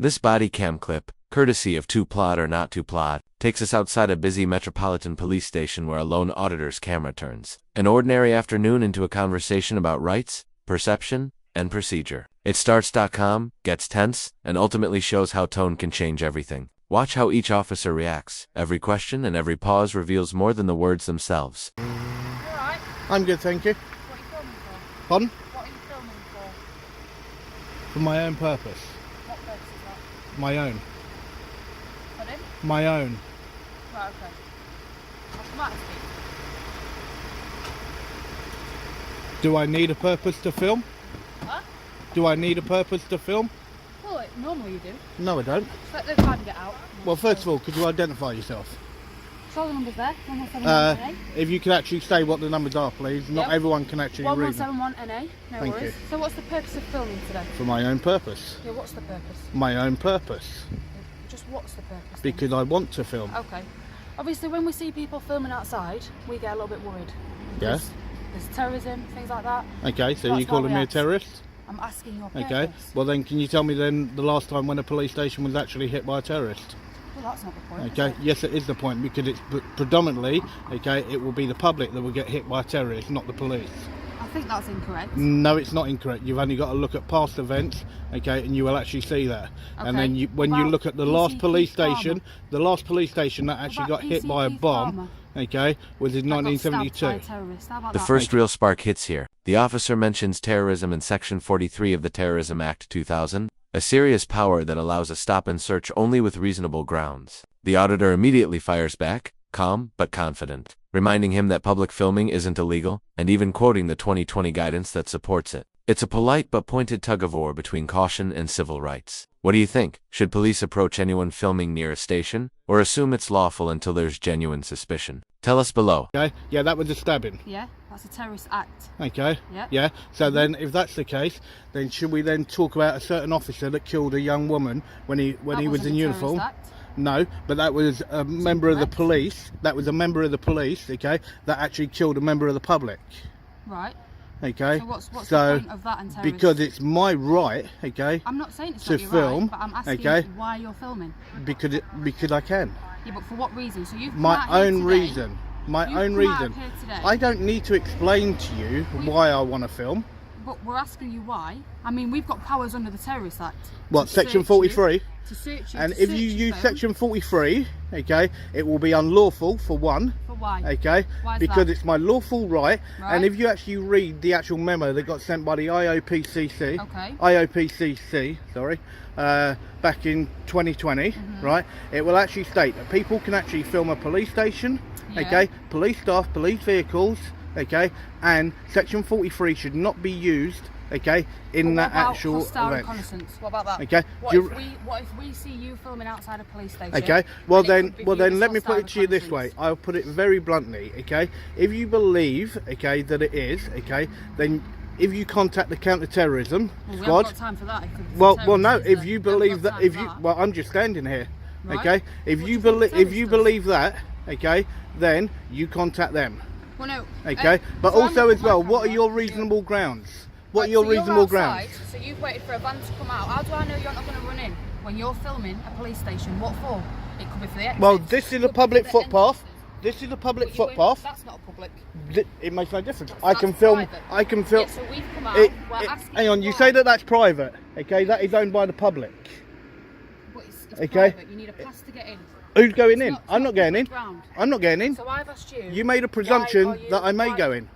This body cam clip, courtesy of 2Plot or Not 2Plot, takes us outside a busy metropolitan police station where a lone auditor's camera turns an ordinary afternoon into a conversation about rights, perception, and procedure. It starts.com, gets tense, and ultimately shows how tone can change everything. Watch how each officer reacts. Every question and every pause reveals more than the words themselves. Alright. I'm good, thank you. What are you filming for? Pardon? What are you filming for? For my own purpose. What purpose is that? My own. Pardon? My own. Right, okay. I'll come out and speak. Do I need a purpose to film? What? Do I need a purpose to film? Well, normally you do. No, I don't. Just let the van get out. Well, first of all, could you identify yourself? So the number's there. 1171 NA. If you could actually say what the numbers are, please. Not Yep. everyone can actually read them. 1171 NA. No Thank worries. you. So what's the purpose of filming today? For my own purpose. Yeah, what's the purpose? My own purpose. Just what's the purpose? then? Because I want to film. Okay. Obviously, when we see people filming outside, we get a little bit worried. Yeah. Because there's terrorism, things like that. Okay, so That's you're why calling we me a asked. terrorist? I'm asking your purpose. Okay. Well then, can you tell me then the last time when a police station was actually hit by a terrorist? Well, that's not the point. Okay, Is it? yes it is the point, because it's predominantly, okay, it will be the public that will get hit by a terrorist, not the police. I think that's incorrect. No, it's not incorrect. You've only got to look at past events, okay, and you will actually see that. And then Okay. when you About look at the PC last police Keith Farmer. station, the last police station that actually About got hit PC by a Keith bomb, Farmer okay, was in that got stabbed 1972. by a terrorist. How about The that? first real spark hits here. The officer mentions terrorism in Section 43 of the Terrorism Act 2000, a serious power that allows a stop and search only with reasonable grounds. The auditor immediately fires back, calm but confident, reminding him that public filming isn't illegal, and even quoting the 2020 guidance that supports it. It's a polite but pointed tug-of-war between caution and civil rights. What do you think? Should police approach anyone filming near a station, or assume it's lawful until there's genuine suspicion? Tell us below. Okay, yeah, that was a stabbing. Yeah, that's a terrorist act. Okay. Yeah. Yeah. So then, if that's the case, then should we then talk about a certain officer that killed a young woman when he That was wasn't in a uniform? terrorist act. No, but that was a member of the incorrect. police. That was a member of the police. Okay, that actually killed a member of the public. Right. Okay. So what's the So, point of that in terrorism? because it's my right. Okay. I'm not saying it's to not your film, right, but I'm asking okay. why you're filming. Because I can. Yeah, but for what reason? So you've come My out here own today- reason. My you've own come out reason. here today, I don't need to explain to you why I want to film. But we're asking you why. I mean, we've got powers under the Terrorist Act. What, to Section search 43? You, to search you. And to if search you your use phone. Section 43, okay, it will be unlawful for one. For why? Okay, Why is because that? it's my lawful right. Right. And if you actually read the actual memo that got sent by the IOPCC, Okay. IOPCC, sorry, back in 2020, Mm-hmm. right, it will actually state that people can actually film a police station, Yeah. okay, police staff, police vehicles, okay, and Section 43 should not be used, okay, in But that what about actual hostile event. reconnaissance? What about that? Okay. What Do if, what if we see you filming outside a police station? Okay, well and it then, could be well viewed then, as let me put hostile it to you this way. reconnaissance? I'll put it very bluntly. Okay, if you believe, okay, that it is, okay, then if you contact the counter-terrorism Well, we squad, haven't got time for that. If it's well, terrorism, no, is if there? you We haven't believe got that, time if for you, that. well, I'm just standing here. Right. Okay, if What you do you think believe, the if you terrorist does? believe that, okay, then you contact them. Well, no. Okay, but so I'm also looking as at my well, what are camera, your you- reasonable grounds? What Right, are your so you're reasonable outside, grounds? So you've waited for a van to come out. How do I know you're not going to run in when you're filming a police station? What for? It could be for the exits. Well, this is Could a be public for the footpath. entrances. This is a public But you won't- footpath. That's not public. It makes no difference. I That's can film. private. I can film. Yeah, so we've come out. We're asking Hang on, you why. say that that's private, okay? That is owned by the public. But it's okay. private. You need a pass to get in. Who's going It's in? not- I'm not getting in. public ground. I'm not getting in. So I've asked you. You made a why presumption are you- that I may why- go in.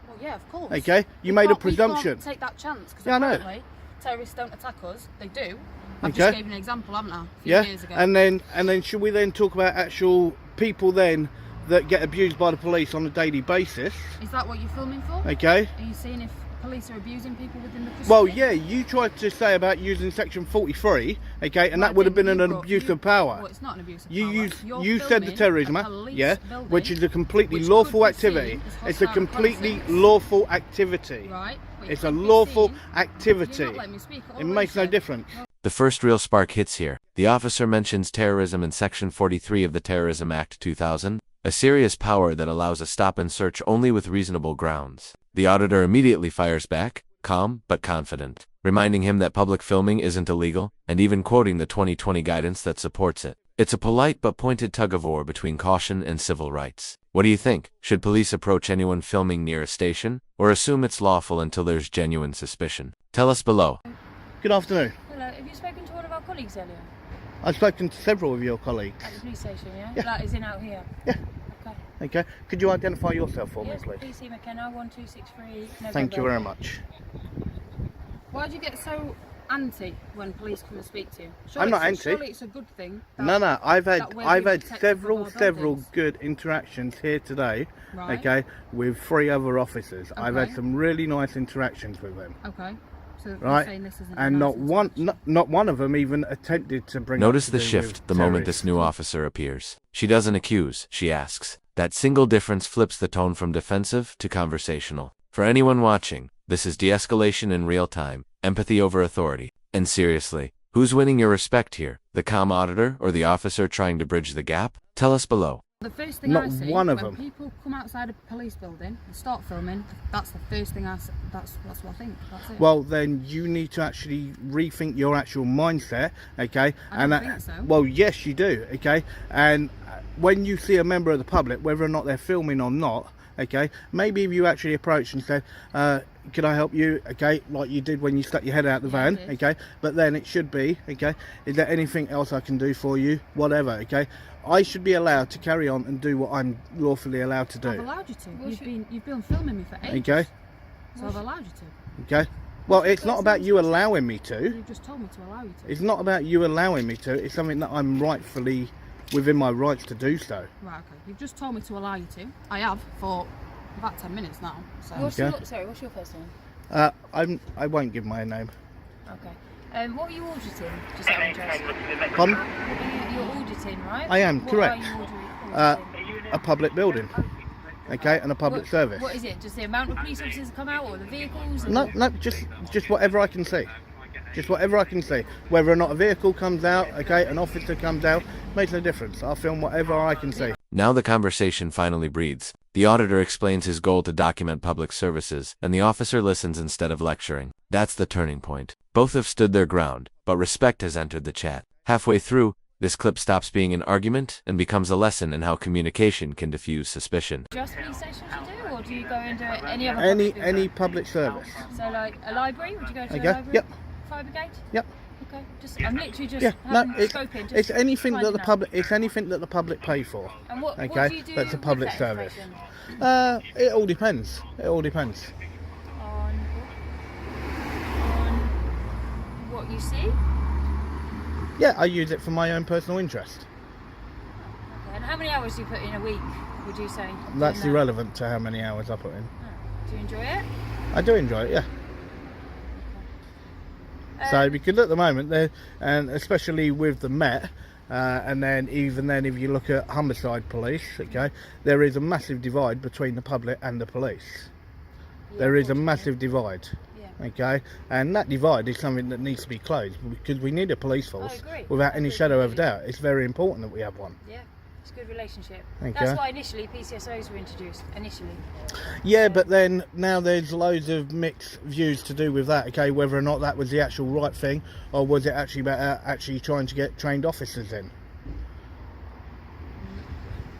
Well, yeah, of course. Okay, you made a We presumption. can't take that chance because Yeah, I know. apparently terrorists don't attack us. They do. I've Okay. just gave you an example, haven't I? A few Yeah, years ago. and then should we then talk about actual people then that get abused by the police on a daily basis? Is that what you're filming for? Okay. Are you seeing if police are abusing people within the custody? Well, yeah, you tried to say about using Section 43, okay, and Well, that would have been then an you brought- abuse you- of power. Well, it's not an abuse of You power. use You're you said the filming terrorism a act, police yeah, building, which is a completely which lawful could be seen activity. as It's a hostile completely reconnaissance. lawful activity. Right. but it It's a could be lawful seen- activity. You're not letting me speak. I It already makes no said- difference. The first real spark hits here. The officer mentions terrorism in Section 43 of the Terrorism Act 2000, a serious power that allows a stop and search only with reasonable grounds. The auditor immediately fires back, calm but confident, reminding him that public filming isn't illegal, and even quoting the 2020 guidance that supports it. It's a polite but pointed tug-of-war between caution and civil rights. What do you think? Should police approach anyone filming near a station, or assume it's lawful until there's genuine suspicion? Tell us below. Good afternoon. Hello, have you spoken to one of our colleagues earlier? I've spoken to several of your colleagues. At the police station, yeah? Yeah. That is in out here? Yeah. Okay. Okay. Could you identify yourself for Yes, me, please? PC McKenna, 1263. Thank you very much. Why do you get so anti when police come and speak to you? I'm not anti. Surely it's a good thing. No, I've had several buildings. good interactions here today. Right. Okay, with 3 other officers. I've had Okay. some really nice interactions with them. Okay. So you're Right, saying this isn't and a not nice one, interaction. not one of them even attempted to bring. Notice up the to do shift with the moment this terrorists. new officer appears. She doesn't accuse, she asks. That single difference flips the tone from defensive to conversational. For anyone watching, this is de-escalation in real time, empathy over authority. And seriously, who's winning your respect here? The calm auditor or the officer trying to bridge the gap? Tell us below. The first thing Not I see one of when them. people come outside a police building and start filming, that's the first thing I see. That's what I think. That's it. Well, then you need to actually rethink your actual mindset, okay? I don't think so. Well, yes, you do, okay? And when you see a member of the public, whether or not they're filming or not, okay, maybe if you actually approach and say, can I help you, okay, like you did when you stuck your head out the Yeah, I van, did. okay, but then it should be, okay, is there anything else I can do for you, whatever, okay? I should be allowed to carry on and do what I'm lawfully allowed to I've do, allowed you to. You've been filming me for ages. okay, So I've allowed you to. okay? Well, it's not about you allowing me to, You've just told me to allow you to. it's not about you allowing me to, it's something that I'm rightfully within my rights to do so. Right, okay. You've just told me to allow you to. I have for about 10 minutes now. So. Okay. What's your first name? I won't give my name. Okay. What are you auditing? Just out of interest. Pardon? You're auditing, right? I am, What correct. Are you auditing? A public building, okay, and a public service. What is it? Just the amount of police officers that come out, or the vehicles? Or No, just whatever I can see. Just whatever I can see. Whether or not a vehicle comes out, okay, an officer comes out, makes no difference. I'll film whatever I can see. Now the conversation finally breathes. The auditor explains his goal to document public services, and the officer listens instead of lecturing. That's the turning point. Both have stood their ground, but respect has entered the chat. Halfway through, this clip stops being an argument and becomes a lesson in how communication can diffuse suspicion. Just police stations you do, or do you go into any other Any public service. So like a library? Would you go to Okay, a library? yep. Fire brigade? Yep. Okay. I'm literally just Yeah, no, having spoken. Just it's anything that the finding out. public. It's anything that the public pay for. And what Okay, do you do that's a with public that service. information? It all depends. It all depends. On what you see? Yeah, I use it for my own personal interest. Okay. And how many hours do you put in a week, would you say? That's doing that? irrelevant to how many hours I put in. Oh. Do you enjoy it? I do enjoy it, yeah. So because at the moment, and especially with the Met, and then even then if you look at homicide police, okay, there is a massive divide between the public and the police. yeah, There is a unfortunately. massive divide, Yeah. okay, and that divide is something that needs to be closed because we need a police force agree. without I any agree shadow with of you. doubt. It's very important that we have one. Yeah. It's a good relationship. Okay. That's why initially PCSOs were introduced. Initially. Yeah, but then now there's loads of mixed views to do with that, okay, whether or not that was the actual right thing or was it actually about actually trying to get trained officers in.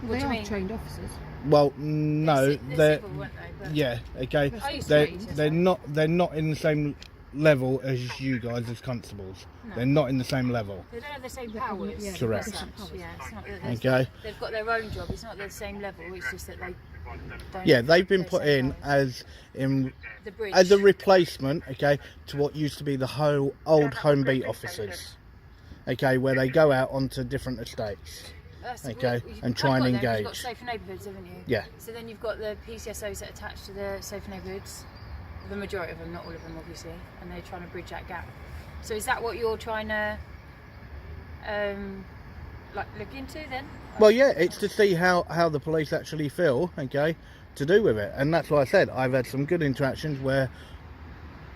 What do you mean? trained officers. Well, no, They're they're civil, weren't they? But yeah, okay. I used to They're be PCSO. they're not in the same level as you guys as constables. No. They're not in the same level. They don't have the same powers. yeah, Correct. as such. Yeah, it's not that Okay. they've got their own job. It's not the same level. It's just that they don't. Yeah, they've been have put the same in powers. The bridge. as a replacement, okay, to what used to be the whole old home beat officers. Okay, where they go out onto different estates. That's okay, you've and kind try of and got them, engage. You've got safer neighbourhoods, haven't you? Yeah. So then you've got the PCSOs that are attached to the safer neighbourhoods. The majority of them, not all of them, obviously, and they're trying to bridge that gap. So is that what you're trying to, look into then? Well, yeah, it's to see how the police actually feel, okay, to do with it. And that's why I said I've had some good interactions where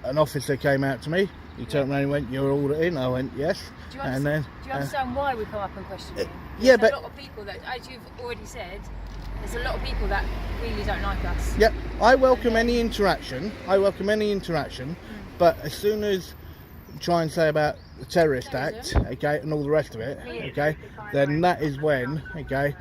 an officer came out to me, he turned around and went, "You're all in?" I went, "Yes." Do you And understand, then, do you understand why we come up and question you? yeah, There's but- a lot of people that, as you've already said, there's a lot of people that really don't like us. Yep, I welcome any interaction. But as soon as try and say about the Terrorist Act, okay, and all the rest of it, okay, then that is when, okay,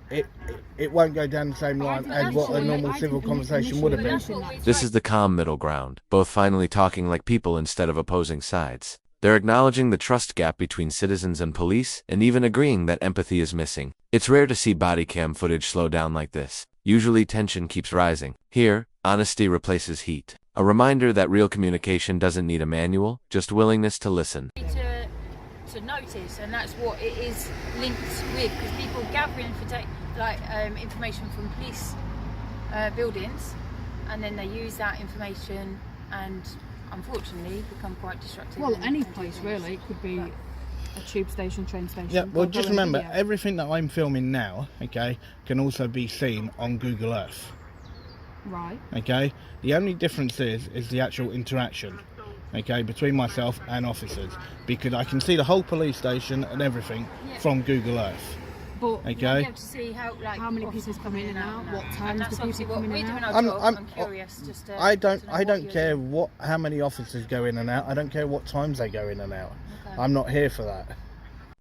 it won't go down the same line as what a normal civil conversation would have been. This is the calm middle ground, both finally talking like people instead of opposing sides. They're acknowledging the trust gap between citizens and police, and even agreeing that empathy is missing. It's rare to see body cam footage slow down like this. Usually tension keeps rising. Here, honesty replaces heat. A reminder that real communication doesn't need a manual, just willingness to listen. To notice, and that's what it is linked with, because people gathering information from police buildings, and then they use that information and unfortunately become quite destructive. Well, any place really. It could be a tube station, train station. Yeah, well, just remember, everything that I'm filming now, okay, can also be seen on Google Earth. Right. Okay, the only difference is the actual interaction, okay, between myself and officers, because I can see the whole police station and everything from Google Earth. But okay, you'll be able to see how many people come in and out, what times the people come in and out. I'm curious. I don't care how many officers go in and out. I don't care what times they go in and out. Okay. I'm not here for that.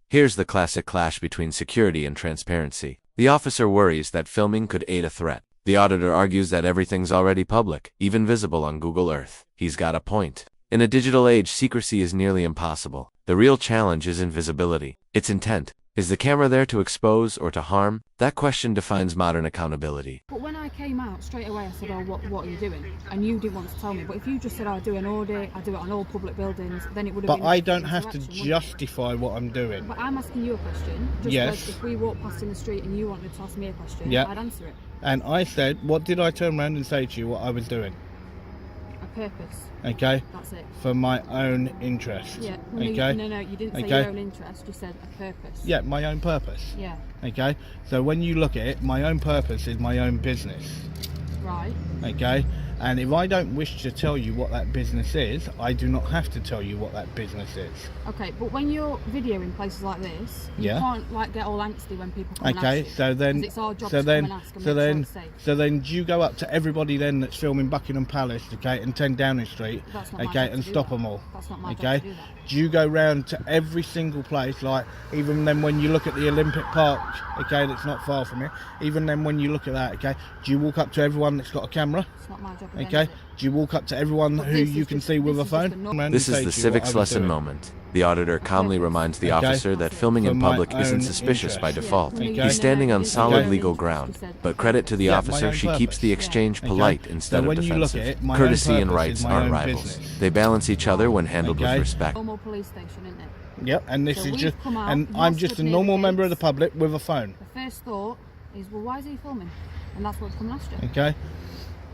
Here's the classic clash between security and transparency. The officer worries that filming could aid a threat. The auditor argues that everything's already public, even visible on Google Earth. He's got a point. In a digital age, secrecy is nearly impossible. The real challenge is invisibility. Its intent. Is the camera there to expose or to harm? That question defines modern accountability. But when I came out, straight away I said, oh, what are you doing? And you didn't want to tell me. But if you just said, I do an audit, I do it on all public buildings, then it would have been... But I don't have to justify what I'm doing. But I'm asking you a question. Just yes. Like if we walked past in the street and you wanted to ask me a question, I'd answer it. And I said, what did I turn around and say to you what I was doing? A purpose. Okay. That's it. For my own interest. Yeah. No, okay. No, you didn't say your own interest. You said a purpose. Yeah, my own purpose. Yeah. Okay. So when you look at it, my own purpose is my own business. Right. Okay. And if I don't wish to tell you what that business is, I do not have to tell you what that business is. Okay, but when you're videoing places like this, you can't like get all angsty when people come and ask you. So then, it's our job to come and ask and make sure it's safe. So then, do you go up to everybody then that's filming Buckingham Palace, okay, and 10 Downing Street, and stop them all? That's not my job to do that. Do you go round to every single place, like even then when you look at the Olympic Park, okay, that's not far from here, even then when you look at that, okay, do you walk up to everyone that's got a camera? It's not my job. Okay, do you walk up to everyone who you can see with a phone? This is the civics lesson moment. The auditor calmly reminds the officer that filming in public isn't suspicious by default. He's standing on solid legal ground. But credit to the officer, she keeps the exchange polite instead of defensive. Courtesy and rights aren't rivals. They balance each other when handled with respect. Normal police station, isn't it? Yep, and this is just, and I'm just a normal member of the public with a phone. The first thought is, well, why is he filming? And that's what's come last year. Okay,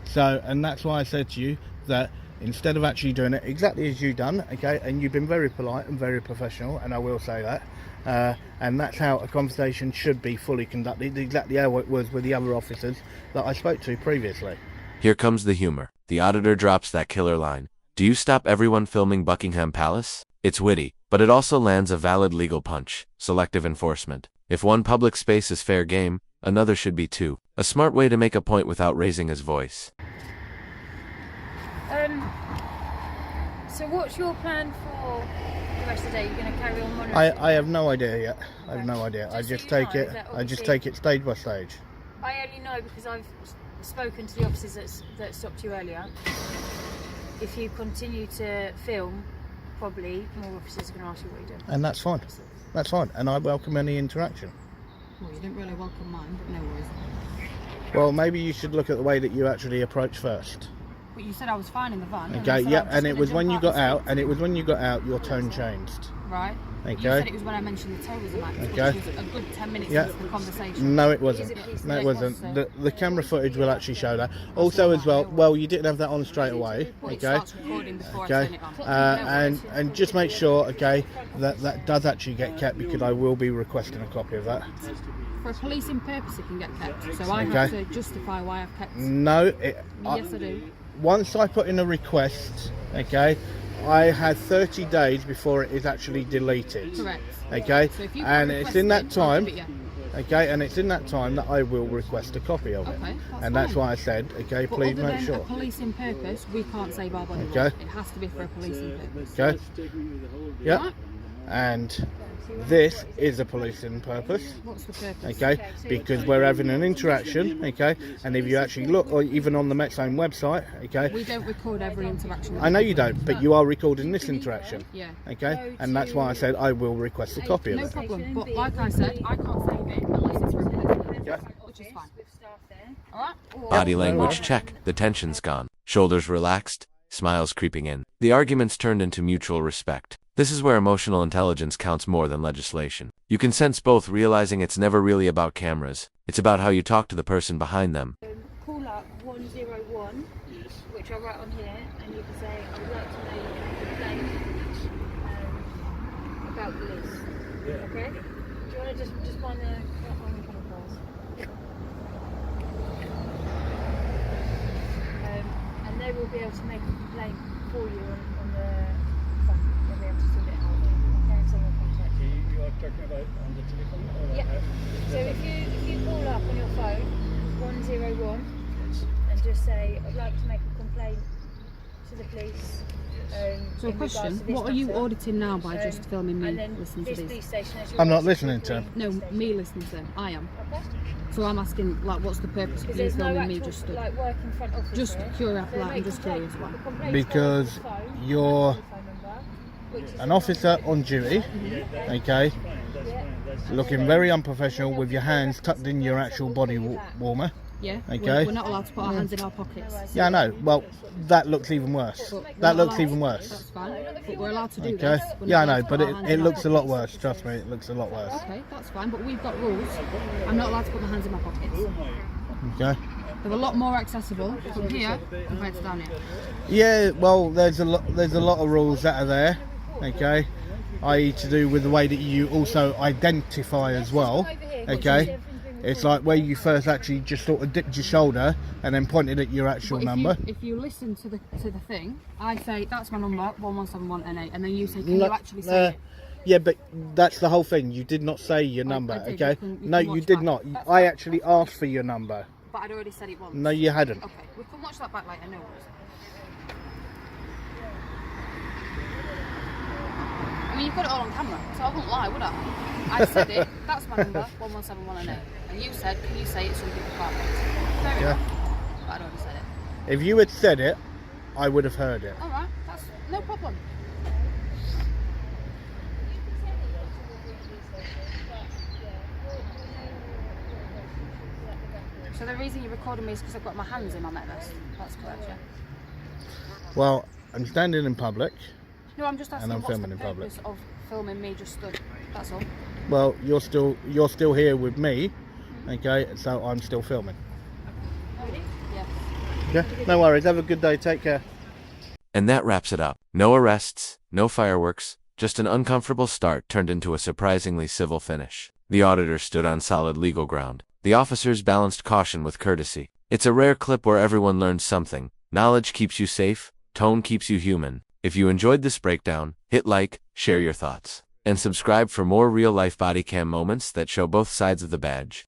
so, and that's why I said to you that instead of actually doing it exactly as you've done, okay, and you've been very polite and very professional, and I will say that, and that's how a conversation should be fully conducted, exactly how it was with the other officers that I spoke to previously. Here comes the humor. The auditor drops that killer line. Do you stop everyone filming Buckingham Palace? It's witty, but it also lands a valid legal punch. Selective enforcement. If one public space is fair game, another should be too. A smart way to make a point without raising his voice. So what's your plan for the rest of the day? You're going to carry on monitoring? I have no idea yet. I have no idea. I just take it stage by stage. I only know because I've spoken to the officers that stopped you earlier. If you continue to film, probably more officers are going to ask you what you're doing. And that's fine. That's fine. And I welcome any interaction. Well, you didn't really welcome mine, but no worries. Well, maybe you should look at the way that you actually approach first. But you said I was fine in the van. Okay, yeah, and it was when you got out, your tone changed. Right. Okay. You said it was when I mentioned the Terrorism Act, which was a good 10 minutes into the conversation. No, it wasn't. No, it wasn't. The camera footage will actually show that. Also, as well, you didn't have that on straight away. Okay. Okay. And just make sure, okay, that does actually get kept, because I will be requesting a copy of that. For a policing purpose, it can get kept. So I have to justify why I've kept. No. Yes, I do. Once I put in a request, okay, I had 30 days before it is actually deleted. Correct. Okay, So if you and it's in that time. okay, and it's in that time that I will request a copy of it. Okay, And that's why I said, okay, But please other make than sure. a policing purpose, we can't save our body. Okay. It has to be for a policing purpose. Okay. Yep. Right? And this is a policing purpose. What's the purpose? Okay, because we're having an interaction, okay, and if you actually look, or even on the Met's own website, okay, We don't record every interaction. I know you don't, but you are recording this interaction, Yeah. okay, and that's why I said I will request a copy of No it. problem. But like I said, I can't save it unless it's for a policeman. Yeah. Which is fine. Alright? Body language check. The tension's gone. Shoulders relaxed. Smiles creeping in. The argument's turned into mutual respect. This is where emotional intelligence counts more than legislation. You can sense both, realizing it's never really about cameras. It's about how you talk to the person behind them. Call up 101, which I'll write on here, and you can say, I would like to know your complaint about police. Okay? Do you want to just find the and they will be able to make a complaint for you on the phone. They'll be able to sort it out. Okay, so we'll contact you. You are talking about on the telephone? Or Yeah. So if you call up on your phone 101 and just say, I'd like to make a complaint to the police. So a in regards question, to this what are you matter. auditing now by just filming me And then listening to this this? police station has your I'm not rights listening to to a him. No, police me station. listening to them. I am. Okay? So I'm asking, like, what's the purpose of Because you there's no filming me actual just stood? like working front office Just here. curious, So like, I'm make just complaints. curious why. The complaints Because go on the phone, you're telephone number, which is an officer on duty, okay, looking very unprofessional with your hands tucked in your actual body warmer. Yeah? Okay. We're not allowed to put our hands in our pockets. Yeah, I know. Well, that looks even worse. But we're That not looks allowed- even worse. That's fine. But we're allowed to do Okay. this. We're not Yeah, I allowed know, to but put our hands it in our looks a lot pockets. worse. Trust me, it looks a lot worse. Okay, that's fine, but we've got rules. I'm not allowed to put my hands in my pockets. Okay. They're a lot more accessible from here compared to down here. Yeah, well, there's a lot of rules that are there, okay, i.e. to do with the way that you also identify as well, okay. It's like where you first actually just sort of dipped your shoulder and then pointed at your actual But number. If you listen to the thing, I say that's my number 1171NA, and then you say, can you actually say it? Yeah, but that's the whole thing. You did not say your number, I did. okay? You No, can you watch did back. not. That's I fine. actually asked for your number. But I'd already said it once. No, you hadn't. Okay, we can watch that back later, no worries. I mean, you've got it all on camera, so I wouldn't lie, would I? I said it, that's my number, 1171NA. And you said, can you say it so people can't wait? Fair Yeah. enough. But I'd already said it. If you had said it, I would have heard it. Alright, that's no problem. So the reason you're recording me is because I've got my hands in my neck vest. That's correct, yeah? Well, I'm standing in public. No, I'm just asking I'm what's filming the in public. purpose of filming me just stood. That's all. Well, you're still here with me, okay? So I'm still filming. Yeah. Yeah, no worries. Have a good day. Take care. And that wraps it up. No arrests, no fireworks, just an uncomfortable start turned into a surprisingly civil finish. The auditor stood on solid legal ground. The officers balanced caution with courtesy. It's a rare clip where everyone learns something. Knowledge keeps you safe, tone keeps you human. If you enjoyed this breakdown, hit like, share your thoughts, and subscribe for more real-life body cam moments that show both sides of the badge.